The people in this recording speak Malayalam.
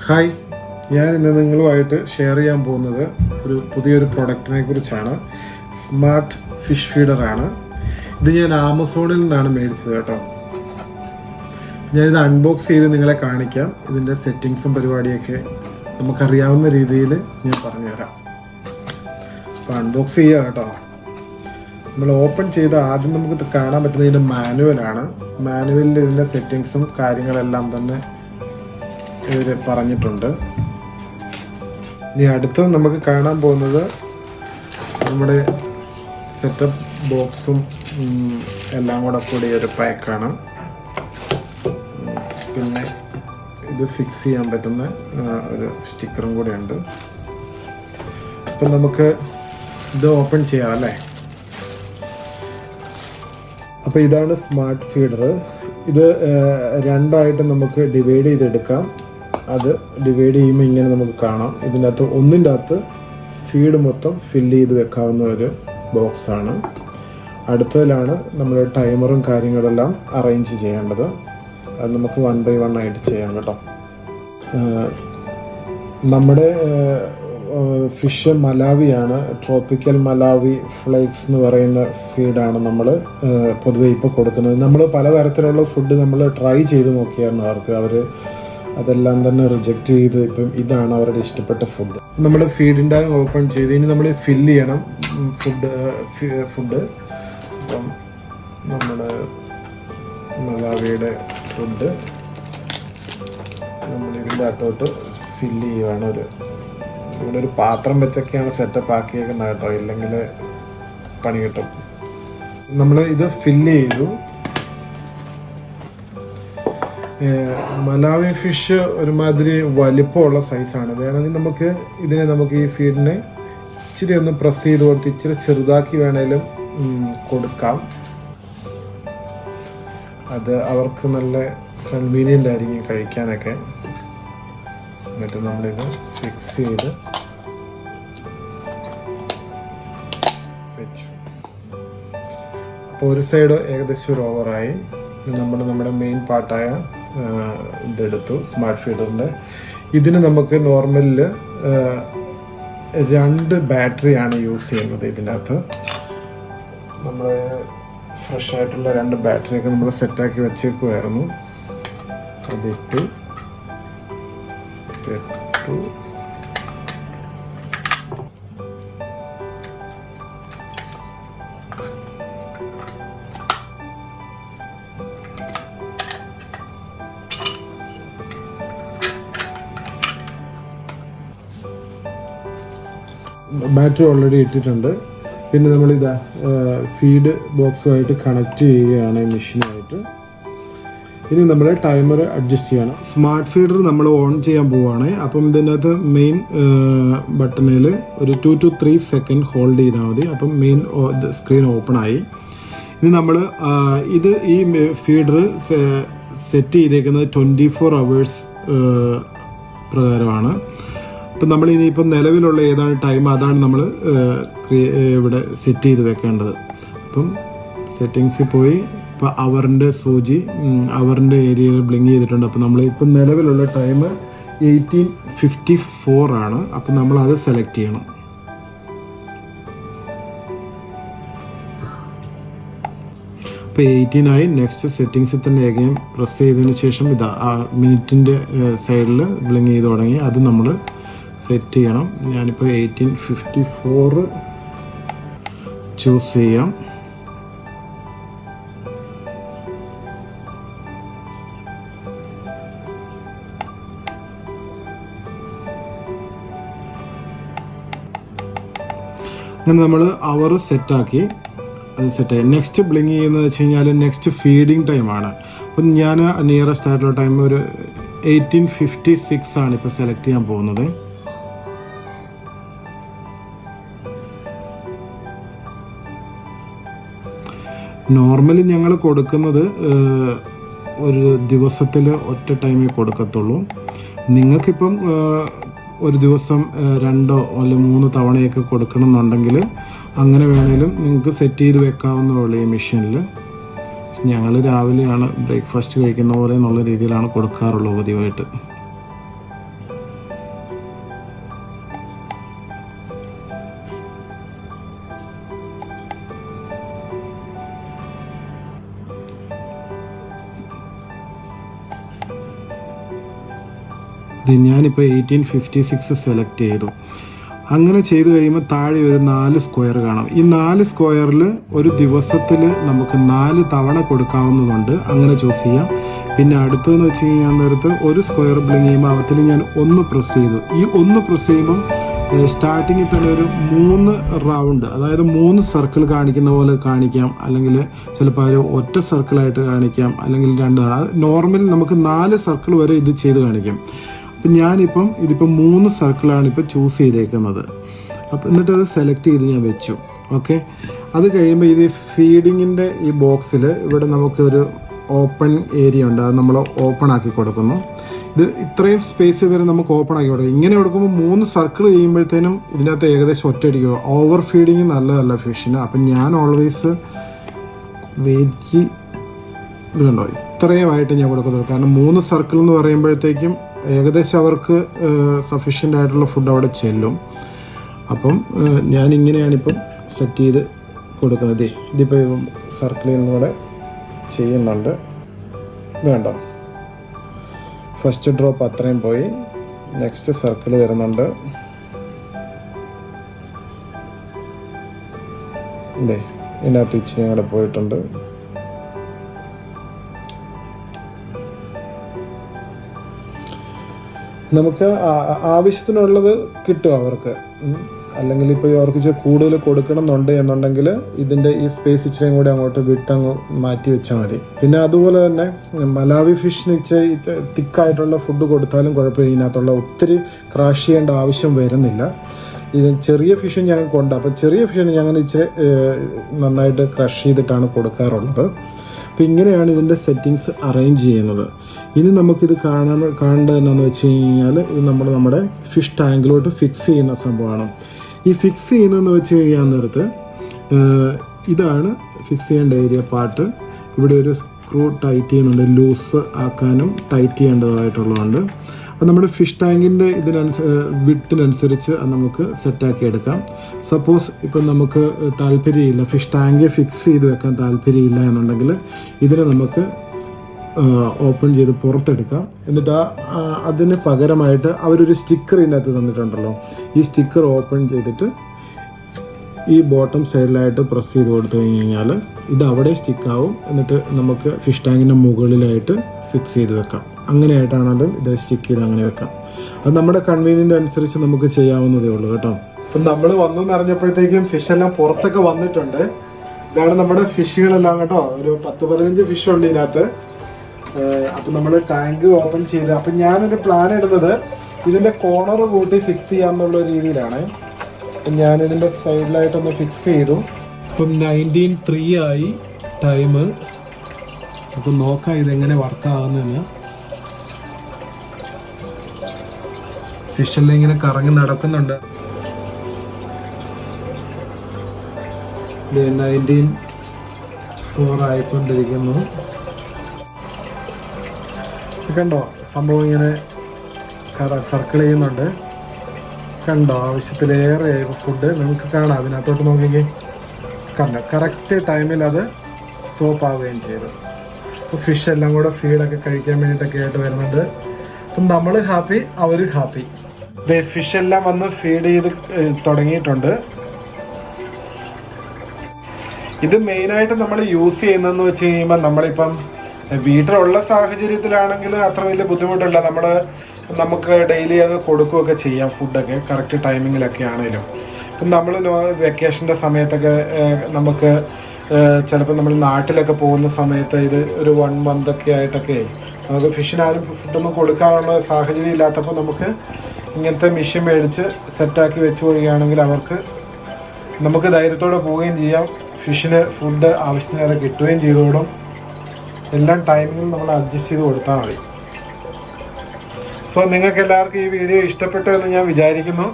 ഹായ്, ഞാൻ ഇന്ന് നിങ്ങളുമായിട്ട് ഷെയർ ചെയ്യാൻ പോകുന്നത് ഒരു പുതിയൊരു പ്രൊഡക്റ്റിനെ കുറിച്ചാണ്. സ്മാർട്ട് ഫിഷ് ഫീഡറാണ്. ഇത് ഞാൻ ആമസോണിൽ നിന്നാണ് മേടിച്ചത് കേട്ടോ. ഞാനിത് അൺബോക്സ് ചെയ്ത് നിങ്ങളെ കാണിക്കാം. ഇതിൻ്റെ സെറ്റിങ്സും പരിപാടിയൊക്കെ നമുക്കറിയാവുന്ന രീതിയിൽ ഞാൻ പറഞ്ഞുതരാം. അപ്പോൾ അൺബോക്സ് ചെയ്യുക കേട്ടോ. നമ്മൾ ഓപ്പൺ ചെയ്ത് ആദ്യം നമുക്ക് കാണാൻ പറ്റുന്നത് ഇതിൻ്റെ മാനുവലാണ്. മാനുവലിൽ ഇതിൻ്റെ സെറ്റിങ്സും കാര്യങ്ങളെല്ലാം തന്നെ ഇവർ പറഞ്ഞിട്ടുണ്ട്. ഇനി അടുത്തത് നമുക്ക് കാണാൻ പോകുന്നത് നമ്മുടെ സെറ്റപ്പ് ബോക്സും എല്ലാം കൂടി ഒരു പാക്കാണ്. പിന്നെ ഇത് ഫിക്സ് ചെയ്യാൻ പറ്റുന്ന ഒരു സ്റ്റിക്കറും കൂടെ ഉണ്ട്. അപ്പം നമുക്ക് ഇത് ഓപ്പൺ ചെയ്യാം അല്ലേ. അപ്പോൾ ഇതാണ് സ്മാർട്ട് ഫീഡർ. ഇത് രണ്ടായിട്ട് നമുക്ക് ഡിവൈഡ് ചെയ്തെടുക്കാം. അത് ഡിവൈഡ് ചെയ്യുമ്പോൾ ഇങ്ങനെ നമുക്ക് കാണാം. ഇതിൻ്റെ അകത്ത് ഒന്നിൻ്റെ അകത്ത് ഫീഡ് മൊത്തം ഫില്ല് ചെയ്ത് വെക്കാവുന്ന ഒരു ബോക്സാണ്. അടുത്തതിലാണ് നമ്മൾ ടൈമറും കാര്യങ്ങളെല്ലാം അറേഞ്ച് ചെയ്യേണ്ടത്. അത് നമുക്ക് 1 by 1 ആയിട്ട് ചെയ്യാം കേട്ടോ. നമ്മുടെ ഫിഷ് മലാവിയാണ്. ട്രോപ്പിക്കൽ മലാവി ഫ്ലേക്സ് എന്ന് പറയുന്ന ഫീഡാണ് നമ്മൾ പൊതുവെ ഇപ്പോൾ കൊടുക്കുന്നത്. നമ്മൾ പലതരത്തിലുള്ള ഫുഡ് നമ്മൾ ട്രൈ ചെയ്ത് നോക്കിയായിരുന്നു. അവർ അതെല്ലാം തന്നെ റിജക്റ്റ് ചെയ്ത് ഇപ്പം ഇതാണ് അവരുടെ ഇഷ്ടപ്പെട്ട ഫുഡ്. നമ്മൾ ഫീഡിൻ്റെ ഓപ്പൺ ചെയ്ത് ഇനി നമ്മൾ ഫില്ല് ചെയ്യണം ഫുഡ്. അപ്പം നമ്മൾ മലാവിയുടെ ഫുഡ് നമ്മൾ ഇതിൻ്റെ അകത്തോട്ട് ഫില്ല് ചെയ്യുവാണ്. ഇവിടെ ഒരു പാത്രം വെച്ചൊക്കെയാണ് സെറ്റപ്പ് ആക്കിയേക്കുന്നത് കേട്ടോ, ഇല്ലെങ്കിൽ പണി കിട്ടും. നമ്മൾ ഇത് ഫില്ല് ചെയ്തു. മലാവി ഫിഷ് ഒരുമാതിരി വലിപ്പമുള്ള സൈസാണ്. വേണമെങ്കിൽ നമുക്ക് ഈ ഫീഡിനെ ഇച്ചിരി ഒന്ന് പ്രസ് ചെയ്ത് കൊടുത്ത് ഇച്ചിരി ചെറുതാക്കി വേണേലും കൊടുക്കാം. അത് അവർക്ക് നല്ല കൺവീനിയൻ്റ് ആയിരിക്കും കഴിക്കാനൊക്കെ. എന്നിട്ട് നമ്മളിത് ഫിക്സ് ചെയ്ത് വെച്ചു. അപ്പോൾ ഒരു സൈഡ് ഏകദേശം ഒരു ഓവറായി. നമ്മുടെ മെയിൻ പാർട്ടായ ഇതെടുത്തു സ്മാർട്ട് ഫീഡറിൻ്റെ. ഇതിന് നമുക്ക് നോർമലിൽ 2 ബാറ്ററിയാണ് യൂസ് ചെയ്യുന്നത്. ഇതിനകത്ത് നമ്മൾ ഫ്രഷ് ആയിട്ടുള്ള 2 ബാറ്ററിയൊക്കെ നമ്മൾ സെറ്റാക്കി വെച്ചേക്കുമായിരുന്നു. അതിട്ടു. ബാറ്ററി ഓൾറെഡി ഇട്ടിട്ടുണ്ട്. പിന്നെ നമ്മളിതാ ഫീഡ് ബോക്സുമായിട്ട് കണക്ട് ചെയ്യുകയാണ് ഈ മെഷീനായിട്ട്. ഇനി നമ്മൾ ടൈമർ അഡ്ജസ്റ്റ് ചെയ്യണം. സ്മാർട്ട് ഫീഡർ നമ്മൾ ഓൺ ചെയ്യാൻ പോവുകയാണ്. അപ്പം ഇതിനകത്ത് മെയിൻ ബട്ടണിൽ ഒരു 2 to 3 സെക്കൻഡ് ഹോൾഡ് ചെയ്താൽ മതി. അപ്പം മെയിൻ സ്ക്രീൻ ഓപ്പൺ ആയി. ഇനി നമ്മൾ ഈ ഫീഡർ സെറ്റ് ചെയ്തേക്കുന്നത് 24 hours പ്രകാരമാണ്. അപ്പം നമ്മൾ ഇനിയിപ്പം നിലവിലുള്ള ഏതാണ് ടൈം അതാണ് നമ്മൾ ഇവിടെ സെറ്റ് ചെയ്ത് വെക്കേണ്ടത്. അപ്പം സെറ്റിങ്സിൽ പോയി ഇപ്പോൾ അവറിൻ്റെ സൂചി അവറിൻ്റെ ഏരിയയിൽ ബ്ലിങ്ക് ചെയ്തിട്ടുണ്ട്. അപ്പം നമ്മൾ ഇപ്പം നിലവിലുള്ള ടൈം 18:54 ആണ്. അപ്പം നമ്മൾ അത് സെലക്ട് ചെയ്യണം. ഇപ്പോൾ 18 ആയി. നെക്സ്റ്റ് സെറ്റിങ്സിൽ തന്നെ അഗൈൻ പ്രസ് ചെയ്തതിന് ശേഷം ഇതാ ആ മിനിറ്റിൻ്റെ സൈഡിൽ ബ്ലിങ്ക് ചെയ്ത് തുടങ്ങി. അത് നമ്മൾ സെറ്റ് ചെയ്യണം. ഞാനിപ്പോൾ 18:54 ചൂസ് ചെയ്യാം. അങ്ങനെ നമ്മൾ അവർ സെറ്റാക്കി. അത് സെറ്റായി. നെക്സ്റ്റ് ബ്ലിങ്ക് ചെയ്യുന്നത് വെച്ച് കഴിഞ്ഞാൽ നെക്സ്റ്റ് ഫീഡിങ് ടൈമാണ്. അപ്പം ഞാൻ നിയറസ്റ്റ് ആയിട്ടുള്ള ടൈം ഒരു 18:56 ആണ് ഇപ്പോൾ സെലക്ട് ചെയ്യാൻ പോകുന്നത്. നോർമലി ഞങ്ങൾ കൊടുക്കുന്നത് ഒരു ദിവസത്തിൽ ഒറ്റ ടൈമേ കൊടുക്കത്തുള്ളൂ. നിങ്ങൾക്കിപ്പം ഒരു ദിവസം 2 അല്ലെങ്കിൽ 3 തവണയൊക്കെ കൊടുക്കണം എന്നുണ്ടെങ്കിൽ അങ്ങനെ വേണേലും നിങ്ങൾക്ക് സെറ്റ് ചെയ്ത് വെക്കാവുന്നതുള്ളൂ ഈ മെഷീനിൽ. ഞങ്ങൾ രാവിലെയാണ് ബ്രേക്ക്ഫാസ്റ്റ് കഴിക്കുന്ന പോലെ എന്നുള്ള രീതിയിലാണ് കൊടുക്കാറുള്ളത് പതിവായിട്ട്. ഞാനിപ്പോൾ 1856 സെലക്ട് ചെയ്തു. അങ്ങനെ ചെയ്ത് കഴിയുമ്പോൾ താഴെ ഒരു 4 സ്ക്വയർ കാണാം. ഈ 4 സ്ക്വയറിൽ ഒരു ദിവസത്തിൽ നമുക്ക് 4 തവണ കൊടുക്കാവുന്നതുണ്ട്. അങ്ങനെ ചൂസ് ചെയ്യാം. പിന്നെ അടുത്തതെന്ന് വെച്ച് കഴിഞ്ഞാൽ നേരത്ത് ഒരു സ്ക്വയർ ബ്ലിങ്ക് ചെയ്യുമ്പോൾ അവത്തിൽ ഞാൻ 1 പ്രസ് ചെയ്തു. ഈ 1 പ്രസ് ചെയ്യുമ്പം സ്റ്റാർട്ടിങ്ങിൽ തന്നെ ഒരു 3 റൗണ്ട്, അതായത് 3 സർക്കിൾ കാണിക്കുന്ന പോലെ കാണിക്കാം, അല്ലെങ്കിൽ ചിലപ്പോൾ ഒരു ഒറ്റ സർക്കിളായിട്ട് കാണിക്കാം, അല്ലെങ്കിൽ 2. നോർമൽ നമുക്ക് 4 സർക്കിൾ വരെ ഇത് ചെയ്ത് കാണിക്കാം. അപ്പം ഞാനിപ്പം ഇതിപ്പോൾ 3 സർക്കിളാണ് ഇപ്പോൾ ചൂസ് ചെയ്തേക്കുന്നത്. അപ്പം എന്നിട്ടത് സെലക്ട് ചെയ്ത് ഞാൻ വെച്ചു. ഓക്കെ, അത് കഴിയുമ്പോൾ ഇത് ഫീഡിങ്ങിൻ്റെ ഈ ബോക്സിൽ ഇവിടെ നമുക്കൊരു ഓപ്പൺ ഏരിയ ഉണ്ട്. അത് നമ്മൾ ഓപ്പൺ ആക്കി കൊടുക്കുന്നു. ഇത് ഇത്രയും സ്പേസ് വരെ നമുക്ക് ഓപ്പൺ ആക്കി കൊടുക്കും. ഇങ്ങനെ കൊടുക്കുമ്പോൾ 3 സർക്കിൾ ചെയ്യുമ്പോഴത്തേനും ഇതിനകത്ത് ഏകദേശം ഒറ്റയടിക്കുക. ഓവർ ഫീഡിങ് നല്ലതല്ല ഫിഷിന്. അപ്പം ഞാൻ ഓൾവേസ് വെജ് ഇത് കണ്ടോ ഇത്രയുമായിട്ട് ഞാൻ കൊടുക്കുന്നുള്ളൂ. കാരണം 3 സർക്കിൾ എന്ന് പറയുമ്പോഴത്തേക്കും ഏകദേശം അവർക്ക് സഫീഷ്യൻ്റ് ആയിട്ടുള്ള ഫുഡ് അവിടെ ചെല്ലും. അപ്പം ഞാനിങ്ങനെയാണിപ്പം സെറ്റ് ചെയ്ത് കൊടുക്കുന്നത്. ഇതിപ്പോൾ സർക്കിളിൽ നിന്നൂടെ ചെയ്യുന്നുണ്ട്. ഇത് കണ്ടോ, ഫസ്റ്റ് ഡ്രോപ്പ് അത്രയും പോയി. നെക്സ്റ്റ് സർക്കിൾ വരുന്നുണ്ട്. ഇതേ ഇതിനകത്ത് ഇച്ചിരി കൂടെ പോയിട്ടുണ്ട്. നമുക്ക് ആവശ്യത്തിനുള്ളത് കിട്ടും അവർക്ക്. അല്ലെങ്കിൽ ഇപ്പോൾ അവർക്ക് കൂടുതൽ കൊടുക്കണം എന്നുണ്ടെങ്കിൽ ഇതിൻ്റെ ഈ സ്പേസ് ഇച്ചിരിയും കൂടി അങ്ങോട്ട് വിട്ടങ്ങ് മാറ്റി വെച്ചാൽ മതി. പിന്നെ അതുപോലെ തന്നെ മലാവി ഫിഷിന് തിക്കായിട്ടുള്ള ഫുഡ് കൊടുത്താലും കുഴപ്പമില്ല. ഇതിനകത്തുള്ള ഒത്തിരി ക്രാഷ് ചെയ്യേണ്ട ആവശ്യം വരുന്നില്ല. ഇത് ചെറിയ ഫിഷും ഞങ്ങൾക്കുണ്ട്. അപ്പം ചെറിയ ഫിഷിന് ഞങ്ങൾ ഇച്ചിരി നന്നായിട്ട് ക്രഷ് ചെയ്തിട്ടാണ് കൊടുക്കാറുള്ളത്. അപ്പം ഇങ്ങനെയാണ് ഇതിൻ്റെ സെറ്റിങ്സ് അറേഞ്ച് ചെയ്യുന്നത്. ഇനി നമുക്കിത് കാണേണ്ടത് എന്നാന്ന് വെച്ച് കഴിഞ്ഞാൽ ഇത് നമ്മുടെ ഫിഷ് ടാങ്കിലോട്ട് ഫിക്സ് ചെയ്യുന്ന സംഭവമാണ്. ഈ ഫിക്സ് ചെയ്യുന്നതെന്ന് വെച്ച് കഴിഞ്ഞാൽ നേരത്ത് ഇതാണ് ഫിക്സ് ചെയ്യേണ്ട ഏരിയ പാർട്ട്. ഇവിടെ ഒരു സ്ക്രൂ ടൈറ്റ് ചെയ്യുന്നുണ്ട്. ലൂസ് ആക്കാനും ടൈറ്റ് ചെയ്യേണ്ടതായിട്ടുള്ളതുണ്ട്. അത് നമ്മുടെ ഫിഷ് ടാങ്കിൻ്റെ വിഡ്ത്തിനനുസരിച്ച് അത് നമുക്ക് സെറ്റാക്കി എടുക്കാം. സപ്പോസ് ഇപ്പം നമുക്ക് താല്പര്യമില്ല, ഫിഷ് ടാങ്ക് ഫിക്സ് ചെയ്ത് വെക്കാൻ താല്പര്യമില്ല എന്നുണ്ടെങ്കിൽ ഇതിനെ നമുക്ക് ഓപ്പൺ ചെയ്ത് പുറത്തെടുക്കാം. എന്നിട്ട് അതിന് പകരമായിട്ട് അവരൊരു സ്റ്റിക്കർ ഇതിനകത്ത് തന്നിട്ടുണ്ടല്ലോ. ഈ സ്റ്റിക്കർ ഓപ്പൺ ചെയ്തിട്ട് ഈ ബോട്ടം സൈഡിലായിട്ട് പ്രസ് ചെയ്ത് കൊടുത്തു കഴിഞ്ഞാൽ ഇത് അവിടെ സ്റ്റിക്കാവും. എന്നിട്ട് നമുക്ക് ഫിഷ് ടാങ്കിൻ്റെ മുകളിലായിട്ട് ഫിക്സ് ചെയ്ത് വെക്കാം. അങ്ങനെയായിട്ടാണെങ്കിലും ഇത് സ്റ്റിക്ക് ചെയ്ത് അങ്ങനെ വെക്കാം. അത് നമ്മുടെ കൺവീനിയൻ്റ് അനുസരിച്ച് നമുക്ക് ചെയ്യാവുന്നതേ ഉള്ളൂ കേട്ടോ. അപ്പം നമ്മൾ വന്നു എന്നറിഞ്ഞപ്പോഴത്തേക്കും ഫിഷെല്ലാം പുറത്തൊക്കെ വന്നിട്ടുണ്ട്. ഇതാണ് നമ്മുടെ ഫിഷുകളെല്ലാം കേട്ടോ. ഒരു 10-15 ഫിഷ് ഉണ്ട് ഇതിനകത്ത്. അപ്പം നമ്മൾ ടാങ്ക് ഓപ്പൺ ചെയ്ത്, അപ്പം ഞാനൊരു പ്ലാൻ ഇടുന്നത് ഇതിൻ്റെ കോർണർ കൂട്ടി ഫിക്സ് ചെയ്യാന്നുള്ള രീതിയിലാണ്. അപ്പം ഞാനിതിൻ്റെ സൈഡിലായിട്ടൊന്ന് ഫിക്സ് ചെയ്തു. ഇപ്പം 19:03 ആയി ടൈം. അപ്പം നോക്കാം ഇതെങ്ങനെ വർക്കാകുന്നതെന്ന്. ഫിഷെല്ലാം ഇങ്ങനെ കറങ്ങി നടക്കുന്നുണ്ട്. 19:04 ആയിക്കൊണ്ടിരിക്കുന്നു. കണ്ടോ സംഭവം ഇങ്ങനെ സർക്കിൾ ചെയ്യുന്നുണ്ട്. കണ്ടോ ആവശ്യത്തിലേറെ ഫുഡ് നിങ്ങൾക്ക് കാണാം. അതിനകത്തോട്ട് നോക്കിക്കേ, കണ്ടോ കറക്റ്റ് ടൈമിൽ അത് സ്റ്റോപ്പ് ആവുകയും ചെയ്തു. അപ്പോൾ ഫിഷ് എല്ലാം കൂടെ ഫീഡൊക്കെ കഴിക്കാൻ വേണ്ടിയിട്ടൊക്കെ ആയിട്ട് വരുന്നുണ്ട്. അപ്പം നമ്മൾ ഹാപ്പി, അവർ ഹാപ്പി. ഫിഷ് എല്ലാം വന്ന് ഫീഡ് ചെയ്ത് തുടങ്ങിയിട്ടുണ്ട്. ഇത് മെയിനായിട്ട് നമ്മൾ യൂസ് ചെയ്യുന്നതെന്ന് വെച്ച് കഴിയുമ്പോൾ നമ്മളിപ്പം വീട്ടിലുള്ള സാഹചര്യത്തിലാണെങ്കിൽ അത്ര വലിയ ബുദ്ധിമുട്ടില്ല. നമുക്ക് ഡെയിലി അത് കൊടുക്കുകയൊക്കെ ചെയ്യാം ഫുഡൊക്കെ കറക്റ്റ് ടൈമിങ്ങിലൊക്കെ ആണെങ്കിലും. ഇപ്പം നമ്മൾ വെക്കേഷൻ്റെ സമയത്തൊക്കെ നമുക്ക് ചിലപ്പോൾ നമ്മൾ നാട്ടിലൊക്കെ പോകുന്ന സമയത്ത് ഇത് ഒരു 1 month ഒക്കെ ആയിട്ടൊക്കെ നമുക്ക് ഫിഷിനാരും ഫുഡൊന്നും കൊടുക്കാനുള്ള സാഹചര്യം ഇല്ലാത്തപ്പോൾ നമുക്ക് ഇങ്ങനത്തെ മെഷീൻ മേടിച്ച് സെറ്റാക്കി വെച്ച് പോവുകയാണെങ്കിൽ നമുക്ക് ധൈര്യത്തോടെ പോവുകയും ചെയ്യാം. ഫിഷിന് ഫുഡ് ആവശ്യത്തിനേറെ കിട്ടുകയും ചെയ്തോടും. എല്ലാം ടൈമിങ്ങിൽ നമ്മൾ അഡ്ജസ്റ്റ് ചെയ്ത് കൊടുത്താൽ മതി. സോ നിങ്ങൾക്ക് എല്ലാവർക്കും ഈ വീഡിയോ ഇഷ്ടപ്പെട്ടു എന്ന് ഞാൻ വിചാരിക്കുന്നു.